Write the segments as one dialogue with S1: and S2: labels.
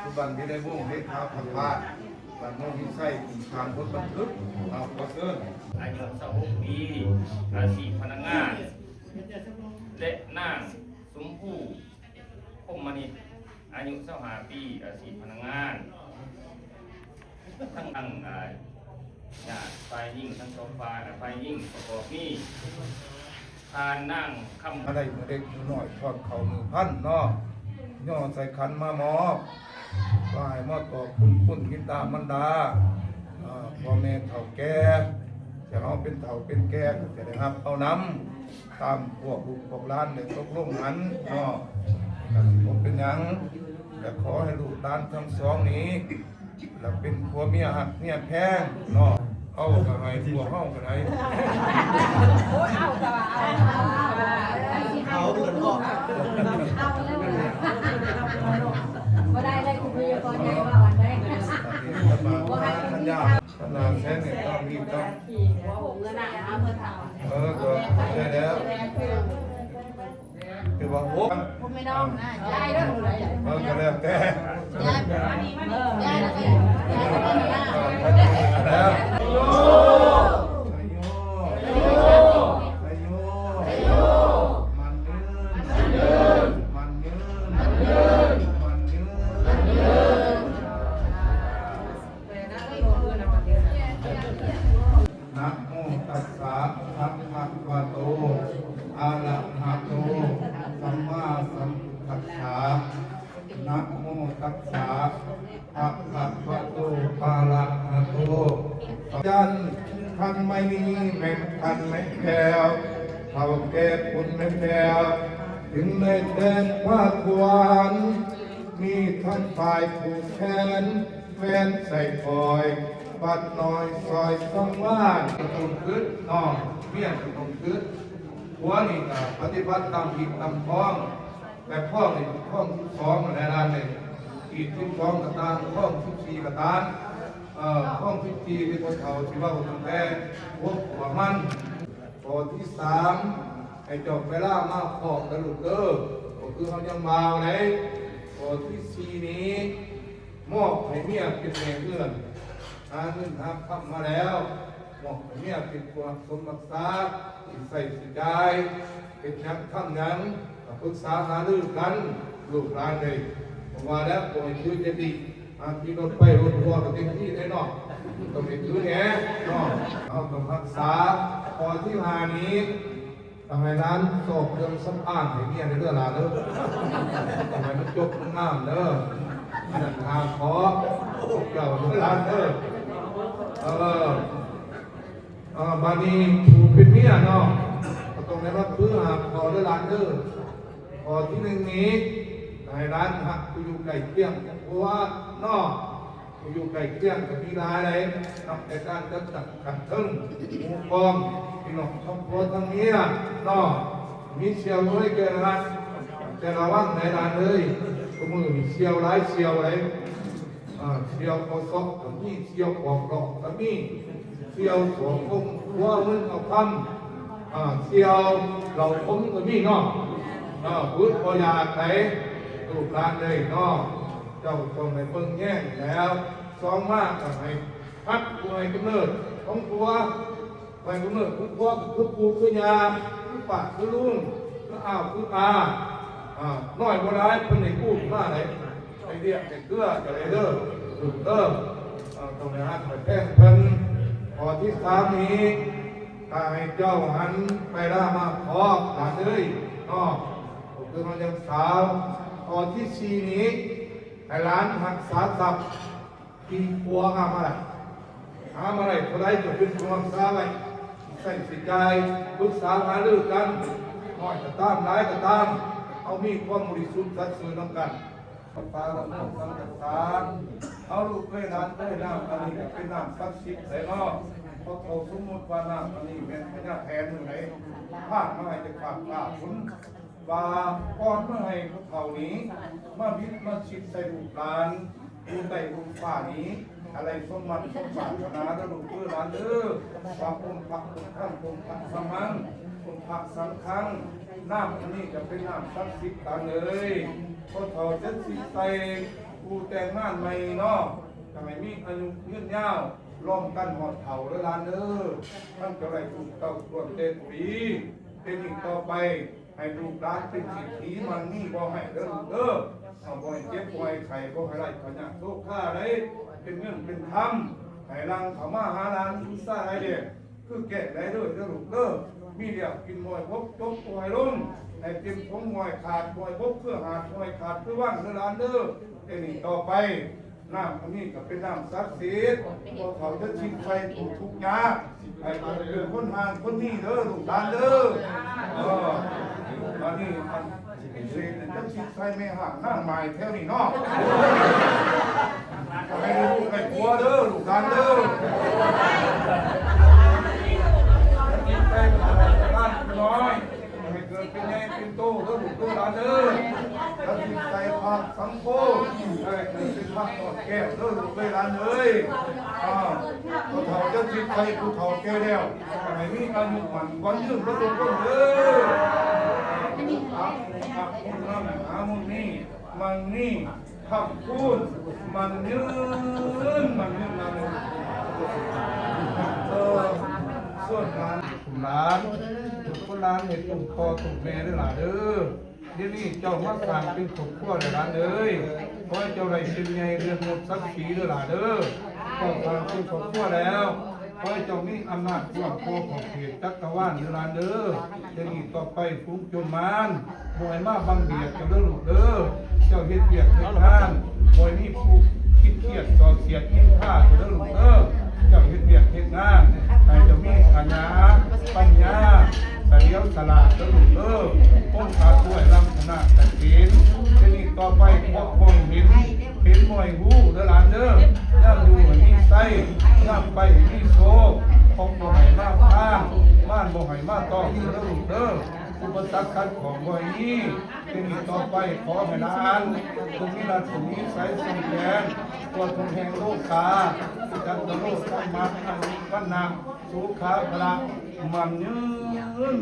S1: สุบันที่ได้บุ้งได้ท้าพันพาดบันโน้ที่ใส่กุมทางคนบันทึกเอาก็เกิน
S2: อายุ26 ปีอาชีพพนักงานและนางสมผู้คมมณิตอายุ25 ปีอาชีพพนักงานทั้งญาติฝ่ายหญิงทั้งสองฝ่ายหญิงประกอบนี้ทานนั่งคำ
S1: อะไรเมื่อเด็กหน่อยทอดเข่ามือพันเนาะย่อใส่ขันมาหมอบไหว้มอดต่อคุณกินตามันดาพ่อแม่เฒ่าแก่จะเอาเป็นเฒ่าเป็นแก่จะได้รับเอาน้ำตามพวกลูกพวกหลานเด็กตกลงนั้นเนาะกันผมเป็นหยังแต่ขอให้ลูกหลานทั้งสองนี้แล้วเป็นผัวเมียหักเมียแพงเนาะเอากันไงผัวเข้ากันไง
S3: โอ้ยเอาแต่ว่าเอาเกินพ่อเอาแล้วมาได้เลยคุณพยากรณ์ใหญ่ว่าวันได้
S1: ว่าให้ทันยาขนาดแค่เนี่ยต้องรีบต้อง
S3: ว่าผมเงินหนาเอาเงินถาม
S1: ก็ได้แล้วคือว่าโอ้
S3: ผมไม่ต้องนะยายด้วย
S1: ก็แล้วแต่
S3: ยายยายแล้วก็ยายแล้วก็
S1: แล้วโยนะโมตัสสะภะคะวะโตอะระหะโตสัมมาสัมพุทธัสสะนะโมตัสสะภะคะวะโตอะระหะโตจันทันไม่มีแม่ทันไม่แก้วเท่าแก่คุณไม่แก้วถึงในแดนภาควันมีท่านฝ่ายผูกแขนแฟนใส่คอยบัดน้อยซอยสังวานตรงคืนน้องเมียตรงคืนหัวนี่ก็ปฏิบัติตามผิดตามพ้องแต่พ้องนี่พ้อง12อะไรนั่นเองอีก12กระตานพ้อง14กระตานพ้อง14ที่คนเขาที่ว่าตั้งแต่พวกหัวมันพอที่3ให้จบเวลามาขอกกระลุกเด้อก็คือเขายังมาไหนพอที่4นี้มอบให้เมียเป็นแม่เพื่อนหาเงินหาคำมาแล้วมอบให้เมียเป็นความสมบัติษาใส่สิใจเป็นยังทำยังปรึกษาหารือกันลูกหลานเลยผมว่าแล้วผมชื่อจะดีที่รถไปรถทัวร์กับเต็มที่ได้นอกต้องไปถือแหนนอกเอาต้องรักษาพอที่หานี้ทำไมร้านสอบเรื่องสัมภาษณ์ให้เมียในเรื่องราวเด้อทำไมมันจบงามเด้ออันนั้นหาขอเก่าเรื่องร้านเด้อบานีถูกเป็นเมียเนาะตรงนี้ว่าเพื่อหาขอเรื่องร้านเด้อขอที่หนึ่งนี้ให้ร้านหักอยู่ไก่เที่ยงเพราะว่านอกอยู่ไก่เที่ยงกับมีรายอะไรทำแต่การจัดขัดทึ่งมูกองพี่น้องครอบครัวทั้งนี้นอกมีเชี่ยวเลยเกินนะแต่ระวังในร้านเลยก็มือมีเชี่ยวไรเชี่ยวอะไรเชี่ยวคอซอกกับมีเชี่ยวกอกหลอกกับมีเชี่ยวสวมคงหัวมึนเอาคำเชี่ยวเราคงกับมีเนาะพุทธพยาไทยลูกหลานเลยเนาะเจ้าทรงในเพิ่งแย่งแล้วซ้อมมากกับให้พักผู้ให้กำเนิดของตัวให้กำเนิดของพ่อคือปู่คือยาคือป่าคือลุงคืออ้าวคืออาน้อยโบราณเป็นในกู้มาไหนไอเดียไอเกลือจะไรเด้อถูกเด้อตรงนี้ฮะไปแป้งเพิ่นพอที่3นี้ถ้าให้เจ้าหันไปล่ามาขอหลานเลยเนาะคือมันยังสาวพอที่4นี้ให้ร้านหักษาทรัพย์ที่ปัวหามาอะไรคนใดจะเป็นผู้รักษาไว้ใส่สิใจปรึกษาหารือกันน้อยก็ตามร้ายก็ตามเอามีความบริสุทธิ์สัตย์ซื่อน้ำกันปาละโมสังกัสสาเอาลูกเอ้ยหลานเอ้ยน้ำอันนี้เป็นน้ำศักดิ์สิทธิ์ใส่เนาะเพราะเขาสมมติว่าน้ำอันนี้เป็นพญาแทนเมื่อไหร่พลาดมาให้จะขาดพลาดผลว่าก่อนเมื่อให้พวกเขานี้มาวิทย์มาชิดใส่ลูกหลานดูใต้ลูกฝ่านี้อะไรสมบัติสมบัตินาแล้วลูกเอ้ยหลานเด้อว่าคุณพระคุณท่านคุณพระสมังคุณพระสังฆังน้ำอันนี้จะเป็นน้ำศักดิ์สิทธิ์กันเลยเพราะเขาจะสิใส่ ผู้แต่งงานใหม่เนาะทำไมมีอายุยืนยาวล้อมกันหอดเผาแล้วลานเด้อท่านจะไรถูกเต่าตรวจเต็มปีเป็นอีกต่อไปให้ลูกหลานเป็นสิทธิมันนี่บ่ให้เด้อลูกเด้อเอาบ่ให้เจ็บบ่ให้ไข้บ่ให้ไรขยันโชคข้าได้เป็นเงินเป็นธรรมให้รังเขามาหาลานผู้ซ่าให้เด็กคือแก่ได้เด้อเด้อลูกเด้อมีเดียวกินมวยพบจบป่วยลงให้เต็มท้องมวยขาดมวยพบเพื่อหาดมวยขาดเพื่อว่างเด้อลานเด้อเป็นอีกต่อไปน้ำอันนี้ก็เป็นน้ำศักดิ์สิทธิ์พวกเขาจะชิงไฟถูกทุกยาให้เป็นคนห่างคนนี้เด้อลูกหลานเด้ออันนี้อันเศษจะชิงไฟไม่ห่างนั่งใหม่แถวนี้เนาะให้ลูกให้ผัวเด้อลูกหลานเด้อชิงไฟผ่านบ้านน้อยให้เกิดเป็นใหญ่เป็นโตเด้อลูกเด้อหลานเด้อถ้าชิงไฟผ่านสังโฆให้เกิดเป็นพระตอดแก้วเด้อลูกเด้อหลานเอ้ยผู้เฒ่าจะชิงไฟผู้เฒ่าแก่แล้วให้มีอายุมันวันยืนพระองค์เด้ออามุนี่มันนี่ขับพูดมันยืนมันยืนนานส่วนร้านคุณร้านคุณร้านเห็นคุณพ่อคุณแม่ได้หลายเด้อเดี๋ยวนี้เจ้ามาสร้างเป็นครอบครัวได้หลายเลยขอให้เจ้าไรเป็นไงเรื่องหมดสักขีได้หลายเด้อก็สร้างเป็นครอบครัวแล้วขอให้เจ้ามีอำนาจควบคุมของเขตจักรวาลได้หลายเด้อเดี๋ยวนี้ต่อไปฟุ้งจนมานบ่อยมาบังเบียดกันเด้อลูกเด้อเจ้าเฮ็ดเบียดเฮ็ดทานบ่อยมีผู้คิดเครียดต่อเสียดยิ่งฆ่ากันเด้อลูกเด้อเจ้าเฮ็ดเบียดเฮ็ดงานให้เจ้ามีปัญญาเลี้ยวสลาดตลุเลิกป้องขาด้วยลำขนาดแต่เห็นจะนี่ต่อไปพอกมองเห็นมวยหูเด้อหลานเด้อย่ำอยู่มีไส้ย่ำไปมีโซ่ของบ่ให้มาข้างบ้านบ่ให้มาต้องเด้อลูกเด้ออุปสรรคขัดของบ่อยนี้จะนี่ต่อไปขอให้หลานตรงนี้ละตรงนี้ใส่สมแดงตัวทงแห่งโลกาจันทโลกธรรมะอันนี้วันนามสุขาพละมันยืน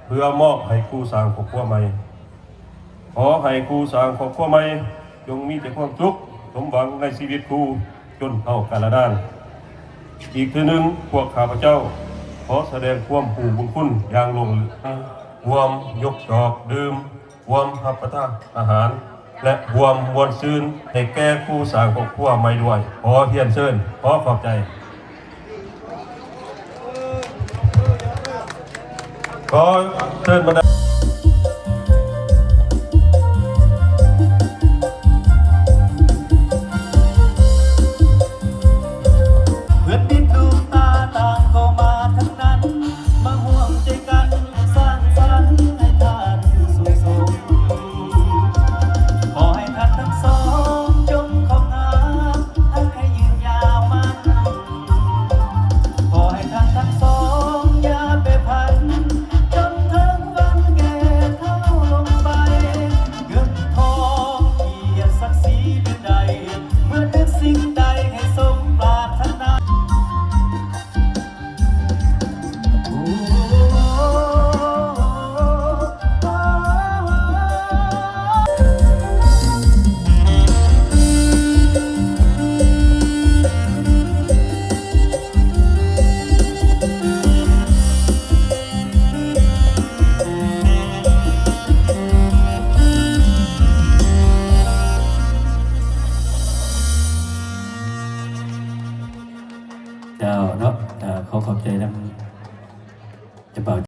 S4: เพื่อมอบให้ครูสร้างครอบครัวใหม่ขอให้ครูสร้างครอบครัวใหม่จงมีแต่ความสุขสมหวังในชีวิตครูจนเท่ากาลนานอีกทีหนึ่งพวกข้าพเจ้าขอแสดงความผูบุญคุณอย่างลงรวมยกดอกดื่มรวมรับประทานอาหารและรวมมวลซืนให้แก่ครูสร้างครอบครัวใหม่ด้วยขอเพียรเชิญขอขอบใจขอเชิญบรรดา